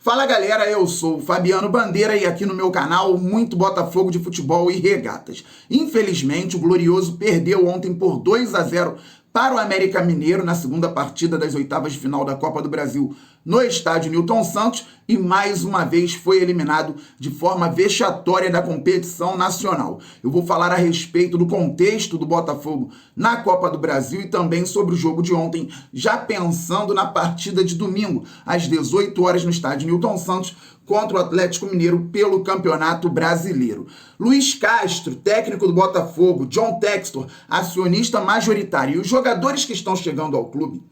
Fala galera, eu sou o Fabiano Bandeira e aqui no meu canal muito Botafogo de futebol e regatas. Infelizmente o Glorioso perdeu ontem por 2-0 para o América Mineiro na segunda partida das oitavas de final da Copa do Brasil no estádio Newton Santos e mais uma vez foi eliminado de forma vexatória da competição nacional. Eu vou falar a respeito do contexto do Botafogo na Copa do Brasil e também sobre o jogo de ontem, já pensando na partida de domingo, às 18 horas no estádio Newton Santos, contra o Atlético Mineiro pelo Campeonato Brasileiro. Luiz Castro, técnico do Botafogo, John Textor, acionista majoritário, e os jogadores que estão chegando ao clube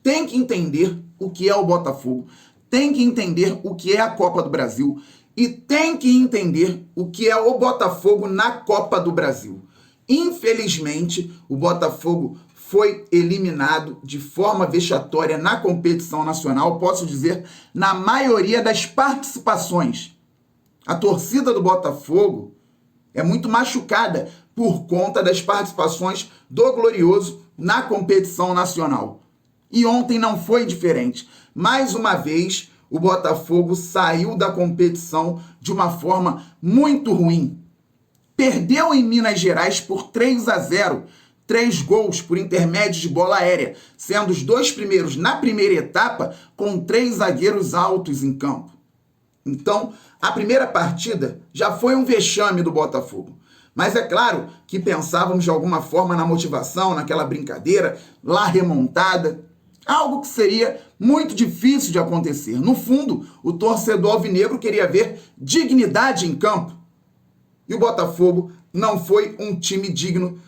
têm que entender o que é o Botafogo, têm que entender o que é a Copa do Brasil e têm que entender o que é o Botafogo na Copa do Brasil. Infelizmente, o Botafogo foi eliminado de forma vexatória na competição nacional, posso dizer, na maioria das participações. A torcida do Botafogo é muito machucada por conta das participações do Glorioso na competição nacional. E ontem não foi diferente. Mais uma vez, o Botafogo saiu da competição de uma forma muito ruim. Perdeu em Minas Gerais por 3-0, 3 gols por intermédio de bola aérea, sendo os 2 primeiros na primeira etapa com 3 zagueiros altos em campo. Então, a primeira partida já foi um vexame do Botafogo. Mas é claro que pensávamos de alguma forma na motivação, naquela brincadeira, lá remontada. Algo que seria muito difícil de acontecer. No fundo, o torcedor alvinegro queria ver dignidade em campo. E o Botafogo não foi um time digno,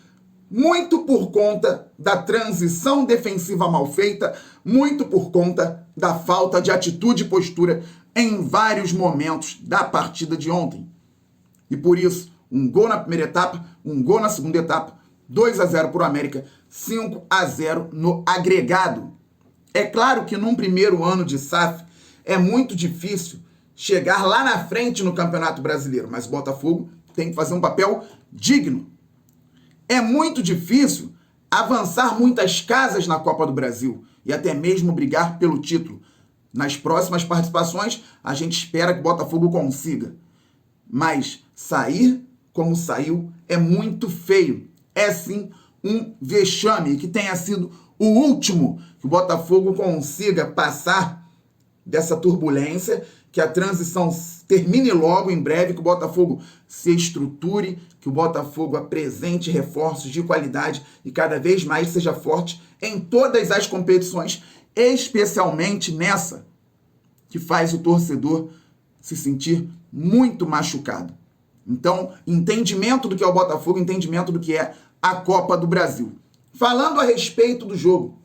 muito por conta da transição defensiva mal feita, muito por conta da falta de atitude e postura em vários momentos da partida de ontem. E por isso, um gol na primeira etapa, um gol na segunda etapa, 2-0 para o América, 5-0 no agregado. É claro que num primeiro ano de SAF é muito difícil chegar lá na frente no Campeonato Brasileiro, mas o Botafogo tem que fazer um papel digno. É muito difícil avançar muitas casas na Copa do Brasil e até mesmo brigar pelo título. Nas próximas participações, a gente espera que o Botafogo consiga. Mas sair como saiu é muito feio. É sim um vexame e que tenha sido o último que o Botafogo consiga passar dessa turbulência, que a transição termine logo em breve, que o Botafogo se estruture, que o Botafogo apresente reforços de qualidade e cada vez mais seja forte em todas as competições, especialmente nessa que faz o torcedor se sentir muito machucado. Então, entendimento do que é o Botafogo, entendimento do que é a Copa do Brasil. Falando a respeito do jogo,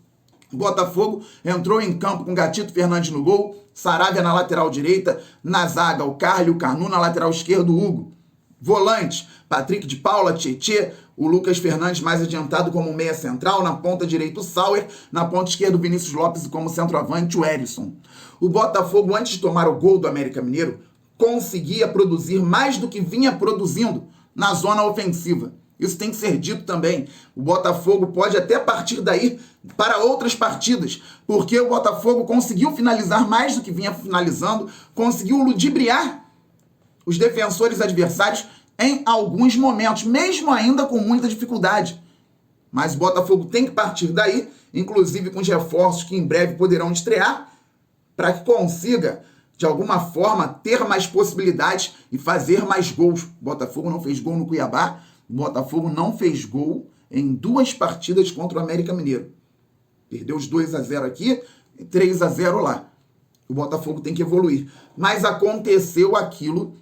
o Botafogo entrou em campo com Gatito Fernandes no gol, Saravia na lateral direita, na zaga o Carly, o Canu, na lateral esquerda o Hugo. Volantes, Patrick de Paula, Tietê, o Lucas Fernandes mais adiantado como meia central, na ponta direita o Sauer, na ponta esquerda o Vinícius Lopes e como centroavante o Erisson. O Botafogo, antes de tomar o gol do América Mineiro, conseguia produzir mais do que vinha produzindo na zona ofensiva. Isso tem que ser dito também. O Botafogo pode até partir daí para outras partidas, porque o Botafogo conseguiu finalizar mais do que vinha finalizando, conseguiu ludibriar os defensores adversários em alguns momentos, mesmo ainda com muita dificuldade. Mas o Botafogo tem que partir daí, inclusive com os reforços que em breve poderão estrear, para que consiga, de alguma forma, ter mais possibilidades e fazer mais gols. O Botafogo não fez gol no Cuiabá, o Botafogo não fez gol em 2 partidas contra o América Mineiro. Perdeu os 2-0 aqui e 3-0 lá. O Botafogo tem que evoluir. Mas aconteceu aquilo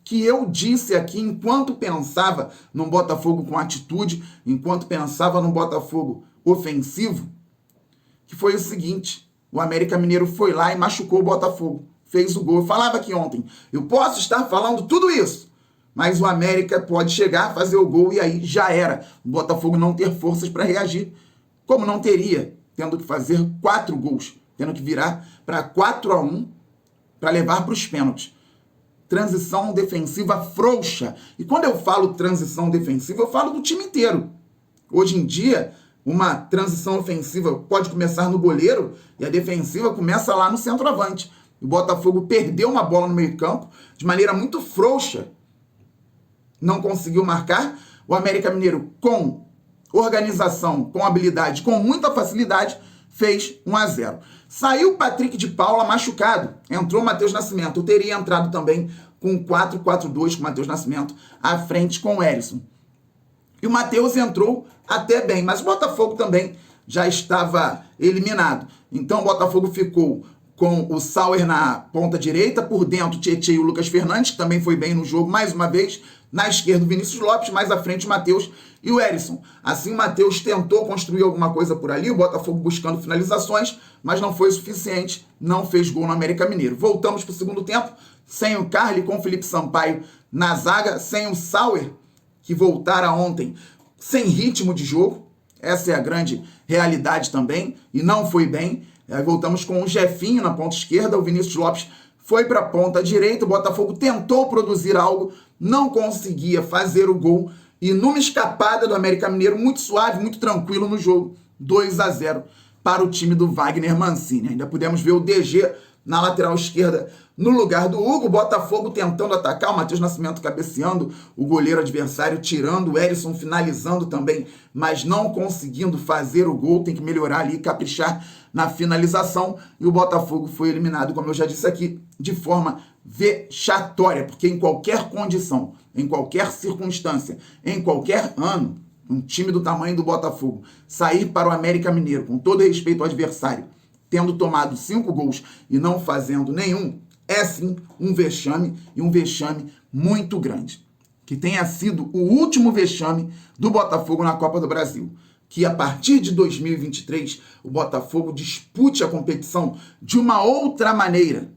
que eu disse aqui enquanto pensava num Botafogo com atitude, enquanto pensava num Botafogo ofensivo, que foi o seguinte: o América Mineiro foi lá e machucou o Botafogo. Fez o gol. Eu falava aqui ontem, eu posso estar falando tudo isso, mas o América pode chegar, fazer o gol e aí já era. O Botafogo não ter forças para reagir, como não teria, tendo que fazer 4 gols, tendo que virar para 4-1 para levar para os pênaltis. Transição defensiva frouxa. E quando eu falo transição defensiva, eu falo do time inteiro. Hoje em dia, uma transição ofensiva pode começar no goleiro e a defensiva começa lá no centroavante. O Botafogo perdeu uma bola no meio-campo de maneira muito frouxa. Não conseguiu marcar. O América Mineiro, com organização, com habilidade, com muita facilidade, fez 1-0. Saiu o Patrick de Paula machucado. Entrou o Matheus Nascimento. Eu teria entrado também com 4-4-2 com o Matheus Nascimento à frente com o Hérisson. E o Matheus entrou até bem, mas o Botafogo também já estava eliminado. Então o Botafogo ficou com o Sauer na ponta direita, por dentro o Tietê e o Lucas Fernandes, que também foi bem no jogo mais uma vez, na esquerda o Vinícius Lopes, mais à frente o Matheus e o Hérisson. Assim o Matheus tentou construir alguma coisa por ali, o Botafogo buscando finalizações, mas não foi suficiente, não fez gol no América Mineiro. Voltamos para o segundo tempo, sem o Carly, com o Felipe Sampaio na zaga, sem o Sauer, que voltara ontem sem ritmo de jogo. Essa é a grande realidade também, e não foi bem. Aí voltamos com o Jefinho na ponta esquerda, o Vinícius Lopes foi para a ponta direita, o Botafogo tentou produzir algo, não conseguia fazer o gol, e numa escapada do América Mineiro, muito suave, muito tranquilo no jogo, 2-0 para o time do Wagner Mancini. Ainda pudemos ver o DG na lateral esquerda no lugar do Hugo, o Botafogo tentando atacar, o Matheus Nascimento cabeceando, o goleiro adversário tirando, o Hérisson finalizando também, mas não conseguindo fazer o gol, tem que melhorar ali, caprichar na finalização, e o Botafogo foi eliminado, como eu já disse aqui, de forma vexatória, porque em qualquer condição, em qualquer circunstância, em qualquer ano, um time do tamanho do Botafogo sair para o América Mineiro, com todo respeito ao adversário, tendo tomado 5 gols e não fazendo nenhum, é sim um vexame, e um vexame muito grande. Que tenha sido o último vexame do Botafogo na Copa do Brasil. Que a partir de 2023 o Botafogo dispute a competição de uma outra maneira.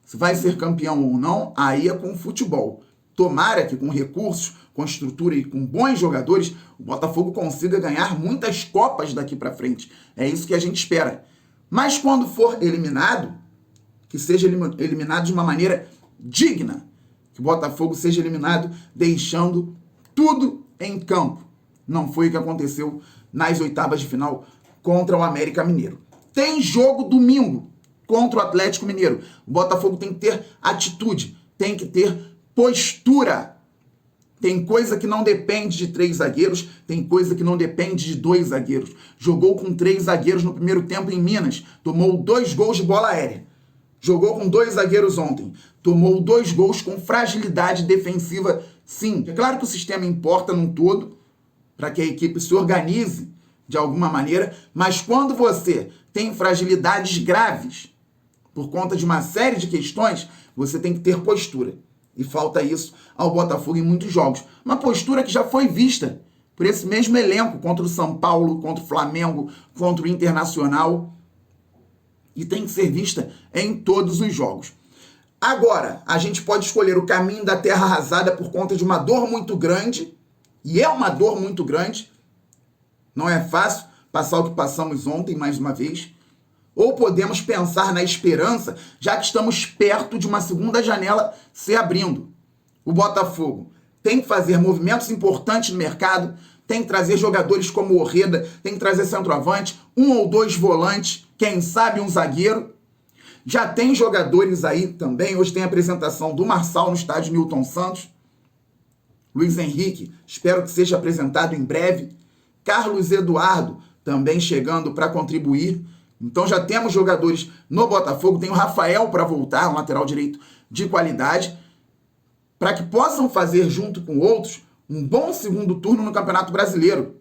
Se vai ser campeão ou não, aí é com o futebol. Tomara que com recursos, com estrutura e com bons jogadores, o Botafogo consiga ganhar muitas Copas daqui para frente. É isso que a gente espera. Mas quando for eliminado, que seja eliminado de uma maneira digna. Que o Botafogo seja eliminado deixando tudo em campo. Não foi o que aconteceu nas oitavas de final contra o América Mineiro. Tem jogo domingo contra o Atlético Mineiro. O Botafogo tem que ter atitude, tem que ter postura. Tem coisa que não depende de 3 zagueiros, tem coisa que não depende de 2 zagueiros. Jogou com 3 zagueiros no primeiro tempo em Minas, tomou 2 gols de bola aérea. Jogou com 2 zagueiros ontem, tomou 2 gols com fragilidade defensiva, sim. É claro que o sistema importa num todo, para que a equipe se organize de alguma maneira, mas quando você tem fragilidades graves, por conta de uma série de questões, você tem que ter postura. E falta isso ao Botafogo em muitos jogos. Uma postura que já foi vista por esse mesmo elenco contra o São Paulo, contra o Flamengo, contra o Internacional. E tem que ser vista em todos os jogos. Agora, a gente pode escolher o caminho da terra arrasada por conta de uma dor muito grande, e é uma dor muito grande, não é fácil passar o que passamos ontem, mais uma vez, ou podemos pensar na esperança, já que estamos perto de uma segunda janela se abrindo. O Botafogo tem que fazer movimentos importantes no mercado, tem que trazer jogadores como o Orreda, tem que trazer centroavante, 1 ou 2 volantes, quem sabe um zagueiro. Já tem jogadores aí também, hoje tem a apresentação do Marçal no estádio Newton Santos. Luiz Henrique, espero que seja apresentado em breve. Carlos Eduardo também chegando para contribuir. Então já temos jogadores no Botafogo, tem o Rafael para voltar, um lateral direito de qualidade, para que possam fazer junto com outros um bom segundo turno no Campeonato Brasileiro.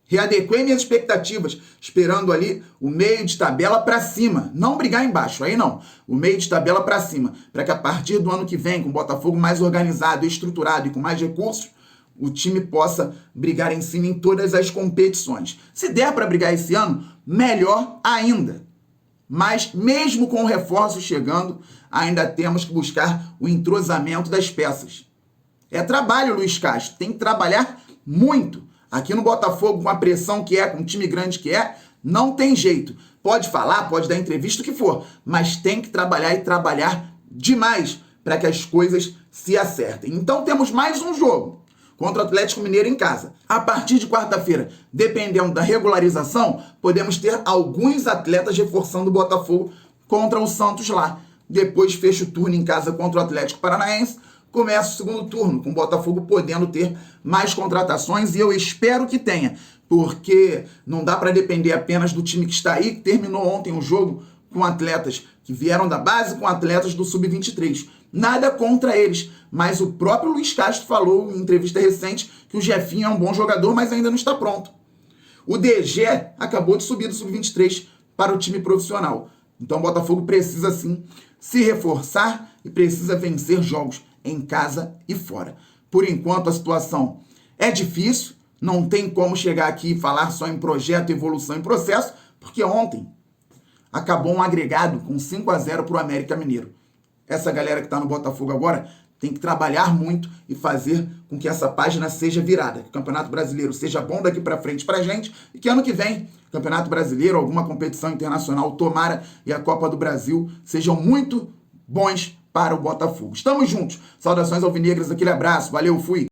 Readequei minhas expectativas, esperando ali o meio de tabela para cima. Não brigar embaixo, aí não. O meio de tabela para cima. Para que a partir do ano que vem, com o Botafogo mais organizado, estruturado e com mais recursos, o time possa brigar em cima em todas as competições. Se der para brigar esse ano, melhor ainda. Mas mesmo com reforços chegando, ainda temos que buscar o entrosamento das peças. É trabalho, Luiz Castro. Tem que trabalhar muito. Aqui no Botafogo, com a pressão que é, com o time grande que é, não tem jeito. Pode falar, pode dar entrevista, o que for, mas tem que trabalhar e trabalhar demais para que as coisas se acertem. Então temos mais um jogo contra o Atlético Mineiro em casa. A partir de quarta-feira, dependendo da regularização, podemos ter alguns atletas reforçando o Botafogo contra o Santos lá. depois fecha o turno em casa contra o Atlético Paranaense, começa o segundo turno, com o Botafogo podendo ter mais contratações, e eu espero que tenha, porque não dá para depender apenas do time que está aí, que terminou ontem o jogo com atletas que vieram da base, com atletas do Sub-23. Nada contra eles, mas o próprio Luiz Castro falou em entrevista recente que o Jefinho é um bom jogador, mas ainda não está pronto. O DG acabou de subir do Sub-23 para o time profissional. Então o Botafogo precisa sim se reforçar e precisa vencer jogos em casa e fora. Por enquanto a situação é difícil, não tem como chegar aqui e falar só em projeto, evolução e processo, porque ontem acabou um agregado com 5-0 para o América Mineiro. Essa galera que está no Botafogo agora tem que trabalhar muito e fazer com que essa página seja virada, que o Campeonato Brasileiro seja bom daqui para frente para a gente e que ano que vem, Campeonato Brasileiro, alguma competição internacional, tomara, e a Copa do Brasil sejam muito bons para o Botafogo. Estamos juntos. Saudações alvinegras, aquele abraço. Valeu, fui.